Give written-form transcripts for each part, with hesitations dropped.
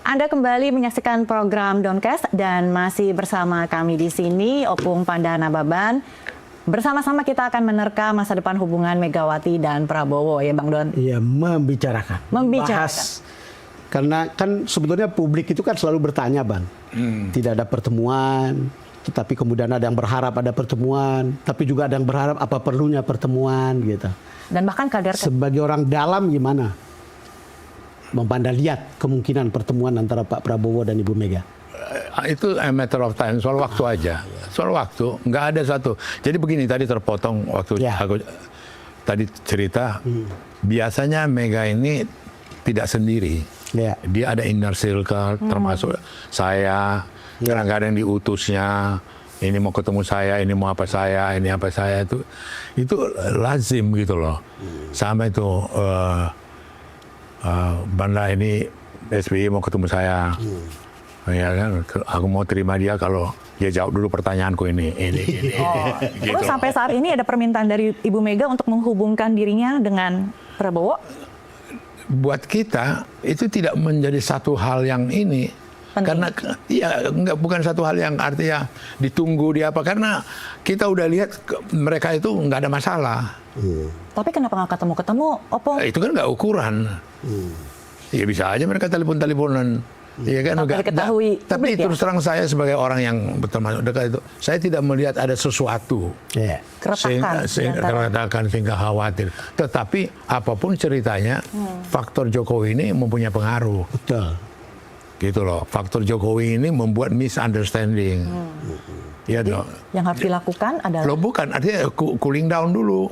Anda kembali menyaksikan program Downcast dan masih bersama kami di sini Opung Pandanababan. Bersama-sama kita akan menerka masa depan hubungan Megawati dan Prabowo ya Bang Don. Iya, membicarakan. Bahas, karena kan sebetulnya publik itu kan selalu bertanya Bang. Tidak ada pertemuan, tetapi kemudian ada yang berharap ada pertemuan, tapi juga ada yang berharap apa perlunya pertemuan gitu. Dan bahkan kader sebagai orang dalam gimana Anda lihat kemungkinan pertemuan antara Pak Prabowo dan Ibu Mega? Itu a matter of time, soal waktu aja. Soal waktu, nggak ada satu. Jadi begini, tadi terpotong waktu aku tadi cerita, biasanya Mega ini tidak sendiri. Dia ada inner circle, termasuk saya, kadang-kadang diutusnya, ini mau ketemu saya, ini mau apa saya, ini apa saya, itu lazim gitu loh. Sama itu, Banda ini SBY mau ketemu saya. Ya kan, aku mau terima dia kalau dia jawab dulu pertanyaanku ini. Gitu. Terus sampai saat ini ada permintaan dari Ibu Mega untuk menghubungkan dirinya dengan Prabowo? Buat kita itu tidak menjadi satu hal yang ini. Penting. Karena ya bukan satu hal yang artinya ditunggu dia apa, karena kita udah lihat mereka itu nggak ada masalah. Tapi kenapa nggak ketemu-ketemu, Opung? Itu kan nggak ukuran. Ya bisa aja mereka telepon-teleponan. Iya kan, tapi terus terang saya sebagai orang yang termasuk dekat itu, saya tidak melihat ada sesuatu sehingga khawatir. Tetapi apapun ceritanya, faktor Jokowi ini mempunyai pengaruh. Betul. Gitu loh, faktor Jokowi ini membuat misunderstanding. Ya dong. Yang harus dilakukan adalah? Loh bukan, artinya cooling down dulu.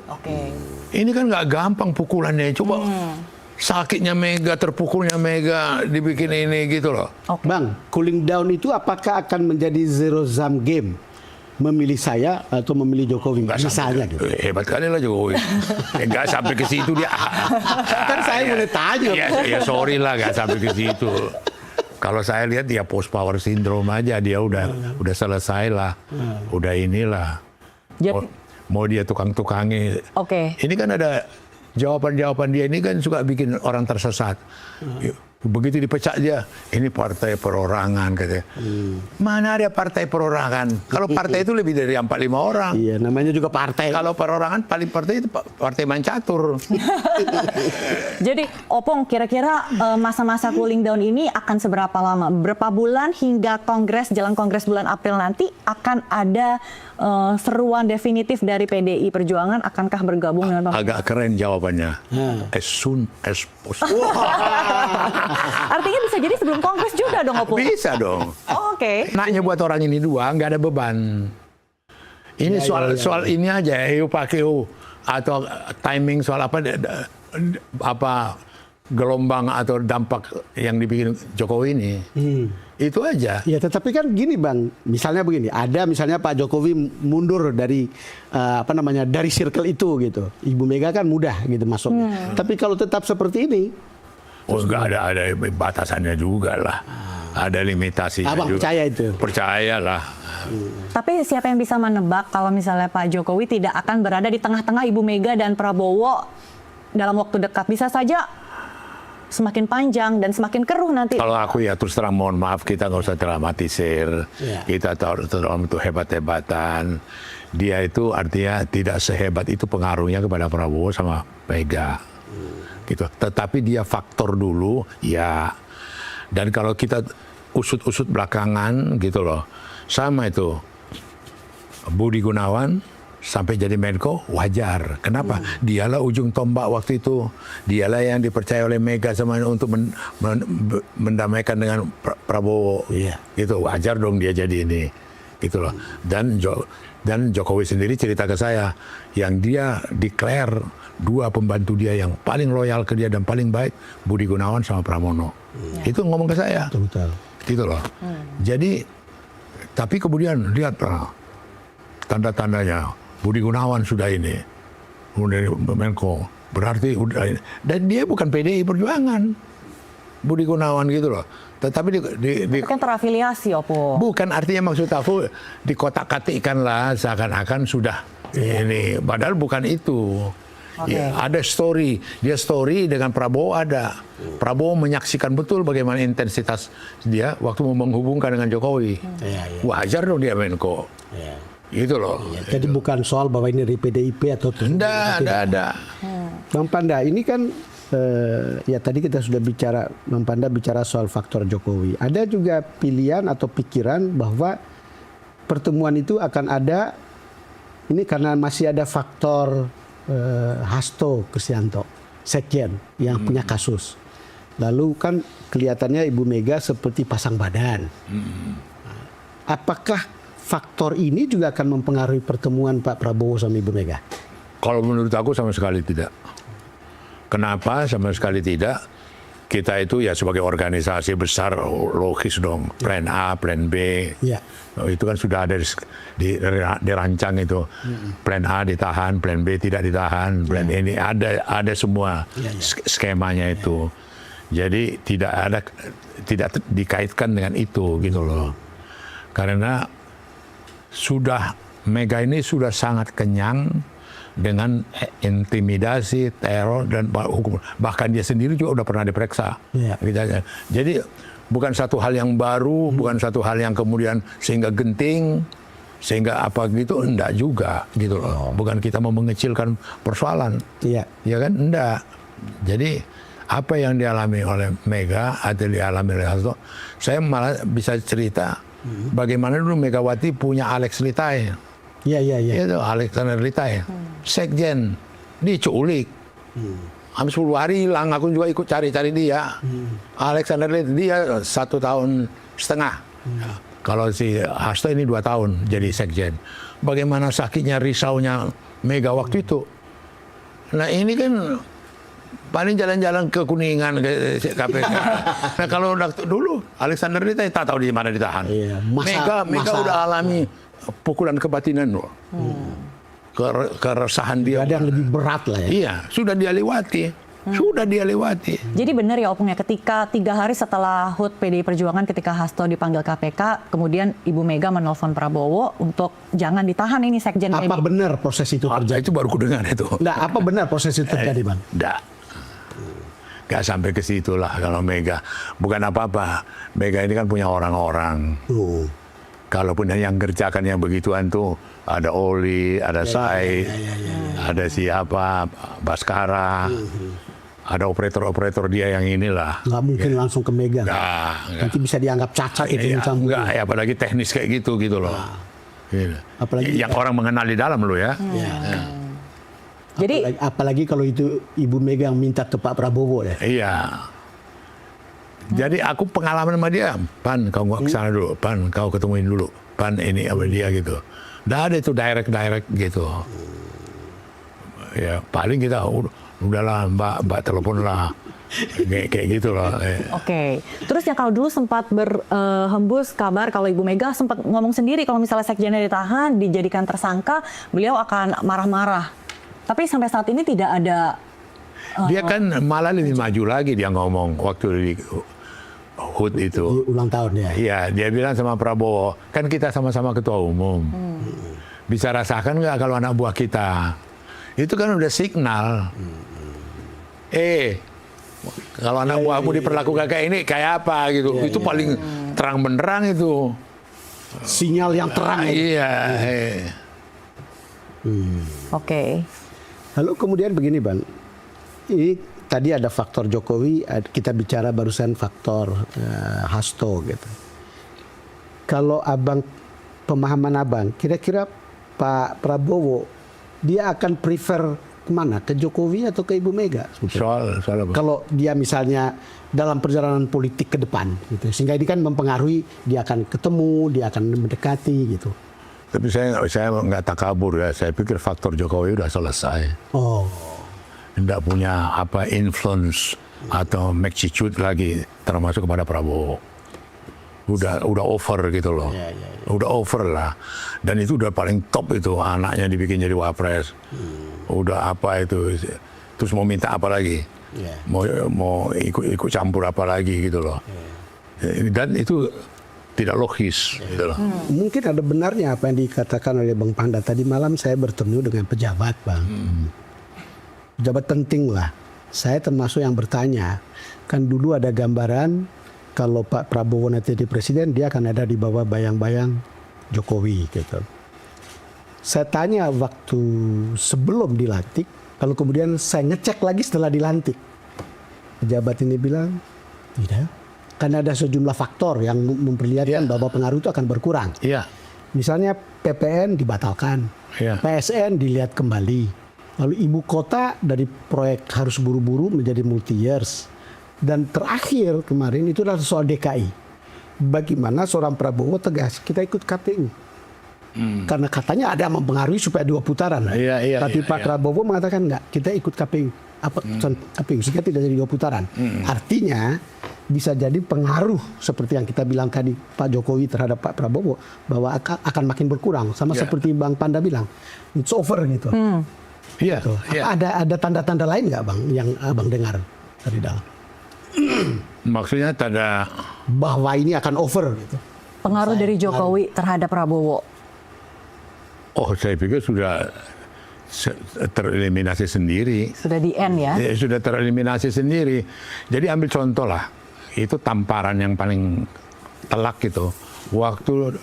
Ini kan nggak gampang pukulannya, coba. Sakitnya Mega, terpukulnya Mega, dibikin ini gitu loh. Bang, cooling down itu apakah akan menjadi zero sum game? Memilih saya atau memilih Jokowi? Misalnya gitu. Hebat kali lah Jokowi. Nggak sampai ke situ dia. Kan saya boleh tanya. Ya sorry lah, nggak sampai ke situ. Kalau saya lihat dia post power syndrome aja, dia udah selesai lah. Udah inilah. Mau dia tukang-tukangi. Ini kan ada jawaban-jawaban dia ini kan suka bikin orang tersesat. Begitu dipecat dia, ini partai perorangan katanya. Mana ada partai perorangan? Kalau partai itu lebih dari 4-5 orang. Iya, namanya juga partai. Kalau perorangan paling partai itu partai mancatur. Jadi, Opung, kira-kira masa-masa cooling down ini akan seberapa lama? Berapa bulan hingga jelang kongres bulan April nanti akan ada seruan definitif dari PDI Perjuangan, akankah bergabung dengan pemerintah? Agak keren jawabannya. As soon as possible. Artinya bisa jadi sebelum kongres juga dong, Opung? Bisa dong. Enaknya buat orang ini dua, nggak ada beban. Ini soal ini aja, EU atau timing soal apa gelombang atau dampak yang dibikin Jokowi ini. Itu aja. Ya, tetapi kan gini Bang, misalnya begini, ada misalnya Pak Jokowi mundur dari dari circle itu gitu. Ibu Mega kan mudah gitu masuknya. Tapi kalau tetap seperti ini, nggak ada batasannya juga lah. Ada limitasinya Abang juga. Percaya itu? Percayalah. Tapi siapa yang bisa menebak kalau misalnya Pak Jokowi tidak akan berada di tengah-tengah Ibu Mega dan Prabowo dalam waktu dekat? Bisa saja semakin panjang dan semakin keruh nanti. Kalau aku ya terus terang mohon maaf, kita nggak usah dramatisir. Kita tahu itu hebat-hebatan. Dia itu artinya tidak sehebat itu pengaruhnya kepada Prabowo sama Mega. Gitu. Tetapi dia faktor dulu, ya. Dan kalau kita usut-usut belakangan gitu loh, sama itu Budi Gunawan sampai jadi Menko wajar. Kenapa? Dialah ujung tombak waktu itu. Dialah yang dipercaya oleh Mega sama untuk mendamaikan dengan Prabowo. Gitu, wajar dong dia jadi ini. Gitu loh. Dan Jokowi sendiri cerita ke saya, yang dia declare dua pembantu dia yang paling loyal ke dia dan paling baik, Budi Gunawan sama Pramono. Itu ngomong ke saya. Betul. Gitu loh. Jadi, tapi kemudian lihat tanda-tandanya. Budi Gunawan sudah ini, kemudian Menko, berarti udah ini. Dan dia bukan PDI Perjuangan, Budi Gunawan gitu loh. Tetapi kan terafiliasi, Opung. Bukan, artinya maksud aku dikotak-katikkan lah seakan-akan sudah ini, padahal bukan itu. Ya, ada story, dia story dengan Prabowo ada. Prabowo menyaksikan betul bagaimana intensitas dia waktu menghubungkan dengan Jokowi. Wajar dong dia Menko. Gitu loh. Jadi bukan soal bahwa ini dari PDIP atau Tidak ada. Bang Panda, ini kan ya tadi kita sudah bicara, Bang Panda bicara soal faktor Jokowi. Ada juga pilihan atau pikiran bahwa pertemuan itu akan ada, ini karena masih ada faktor Hasto Kristianto, Sekjen yang punya kasus. Lalu kan kelihatannya Ibu Mega seperti pasang badan. Apakah faktor ini juga akan mempengaruhi pertemuan Pak Prabowo sama Ibu Mega? Kalau menurut aku sama sekali tidak. Kenapa sama sekali tidak? Kita itu ya sebagai organisasi besar logis dong, plan A, plan B. Ya. Itu kan sudah ada dirancang itu. Plan A ditahan, plan B tidak ditahan, plan ini ada semua skemanya itu. Jadi tidak dikaitkan dengan itu gitu loh. Karena Mega ini sudah sangat kenyang dengan intimidasi, teror, dan hukum. Bahkan dia sendiri juga udah pernah diperiksa. Jadi bukan satu hal yang baru, bukan satu hal yang kemudian sehingga genting, sehingga apa gitu, enggak juga gitu loh. Bukan kita mau mengecilkan persoalan. Ya kan? Enggak. Jadi apa yang dialami oleh Mega atau dialami oleh Hasto, saya malah bisa cerita bagaimana dulu Megawati punya Alex Litai. Itu Alexander Litai, Sekjen, diculik. Habis 10 hari hilang, aku juga ikut cari-cari dia. Alexander Litai, dia 1,5 tahun. Kalau si Hasto ini 2 tahun jadi Sekjen. Bagaimana sakitnya, risaunya Mega waktu itu. Nah ini kan paling jalan-jalan ke Kuningan, ke KPK. Nah kalau dulu Alexander Litai tak tahu di mana ditahan. Mega udah alami pukulan kebatinan loh. Keresahan dia. Ada yang lebih berat lah ya. Iya, sudah dia lewati. Jadi benar ya Opung ya, ketika 3 hari setelah HUT PDI Perjuangan ketika Hasto dipanggil KPK, kemudian Ibu Mega menelpon Prabowo untuk jangan ditahan ini Sekjen ini. Apa benar proses itu terjadi? Itu baru kudengar itu. Nah, apa benar proses itu terjadi, Bang? Enggak. Gak sampai ke situ lah kalau Mega. Bukan apa-apa. Mega ini kan punya orang-orang. Kalaupun yang kerjakan yang begituan tuh ada Oli, ada Said, ada siapa, Baskara, ada operator-operator dia yang inilah. Nggak mungkin langsung ke Mega. Nanti bisa dianggap cacat itu. Enggak, ya apalagi teknis kayak gitu loh. Apalagi yang orang mengenal di dalam loh ya. Jadi apalagi kalau itu Ibu Mega yang minta ke Pak Prabowo ya. Iya. Jadi aku pengalaman sama dia, Pan kau nggak kesana dulu, Pan kau ketemuin dulu, Pan ini sama dia gitu. Nggak ada itu direct gitu. Ya paling kita udahlah Mbak telepon lah. Kayak gitu lah. Oke. Terus ya kalau dulu sempat berhembus kabar kalau Ibu Mega sempat ngomong sendiri kalau misalnya Sekjennya ditahan, dijadikan tersangka, beliau akan marah-marah. Tapi sampai saat ini tidak ada. Dia kan malah lebih maju lagi dia ngomong waktu di HUT itu. Ulang tahun ya. Iya, dia bilang sama Prabowo, kan kita sama-sama ketua umum. Bisa rasakan nggak kalau anak buah kita? Itu kan udah signal. Kalau anak buahmu diperlakukan kayak ini, kayak apa gitu. Itu paling terang benderang itu. Sinyal yang terang. Iya. Oke. Lalu kemudian begini Bang, ini tadi ada faktor Jokowi, kita bicara barusan faktor Hasto gitu. Kalau abang, pemahaman abang, kira-kira Pak Prabowo dia akan prefer kemana? Ke Jokowi atau ke Ibu Mega? Soal apa? Kalau dia misalnya dalam perjalanan politik ke depan, gitu, sehingga ini kan mempengaruhi dia akan ketemu, dia akan mendekati gitu. Tapi saya nggak takabur ya. Saya pikir faktor Jokowi udah selesai. Tidak punya apa influence atau magnitude lagi termasuk kepada Prabowo. Udah over gitu loh. Udah over lah. Dan itu udah paling top itu, anaknya dibikin jadi wapres. Udah apa itu. Terus mau minta apa lagi? Mau ikut campur apa lagi gitu loh. Dan itu tidak logis gitu loh. Mungkin ada benarnya apa yang dikatakan oleh Bang Panda. Tadi malam saya bertemu dengan pejabat Bang. pejabat penting lah. Saya termasuk yang bertanya, kan dulu ada gambaran kalau Pak Prabowo nanti jadi presiden, dia akan ada di bawah bayang-bayang Jokowi gitu. Saya tanya waktu sebelum dilantik, kalau kemudian saya ngecek lagi setelah dilantik, pejabat ini bilang tidak, karena ada sejumlah faktor yang memperlihatkan bahwa pengaruh itu akan berkurang. Iya. Misalnya PPN dibatalkan, PSN dilihat kembali. Lalu ibu kota dari proyek harus buru-buru menjadi multi years. Dan terakhir kemarin itu adalah soal DKI. Bagaimana seorang Prabowo tegas, kita ikut KPU. Karena katanya ada yang mempengaruhi supaya 2 putaran. Tapi Pak Prabowo mengatakan enggak, kita ikut KPU. KPU sehingga tidak jadi 2 putaran. Artinya bisa jadi pengaruh seperti yang kita bilang tadi Pak Jokowi terhadap Pak Prabowo bahwa akan makin berkurang. Sama seperti Bang Panda bilang, it's over gitu. Iya. Ada tanda-tanda lain nggak Bang yang Abang dengar dari dalam? Maksudnya tanda bahwa ini akan over gitu. Pengaruh dari Jokowi terhadap Prabowo. Oh, saya pikir sudah tereliminasi sendiri. Sudah di end ya? Sudah tereliminasi sendiri. Jadi ambil contoh lah, itu tamparan yang paling telak gitu. Waktu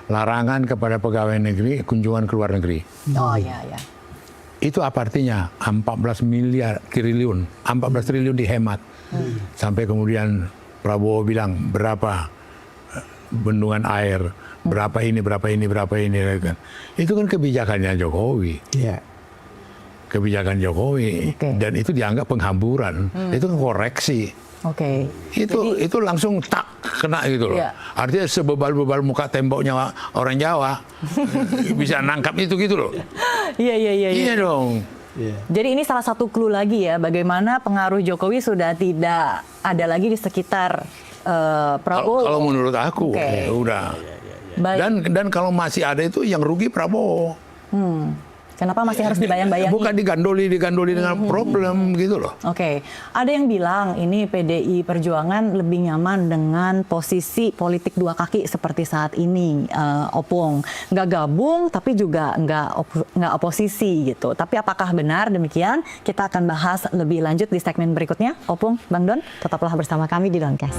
larangan kepada pegawai negeri kunjungan ke luar negeri. Oh iya. Itu apa artinya? 14 triliun dihemat. Sampai kemudian Prabowo bilang berapa bendungan air, berapa ini. Kan. Itu kan kebijakannya Jokowi. Iya. Kebijakan Jokowi. Dan itu dianggap penghamburan. Itu kan koreksi. Itu langsung tak kena gitu loh. Artinya sebebal-bebal muka temboknya orang Jawa bisa nangkap itu gitu loh. Iya dong. Jadi ini salah satu clue lagi ya, bagaimana pengaruh Jokowi sudah tidak ada lagi di sekitar Prabowo. Kalau menurut aku, udah. Dan kalau masih ada itu yang rugi Prabowo. Kenapa masih harus dibayang-bayangi? Bukan digandoli dengan problem gitu loh. Ada yang bilang ini PDI Perjuangan lebih nyaman dengan posisi politik 2 kaki seperti saat ini, Opung. Nggak gabung, tapi juga nggak oposisi gitu. Tapi apakah benar demikian? Kita akan bahas lebih lanjut di segmen berikutnya. Opung, Bang Don, tetaplah bersama kami di Doncast.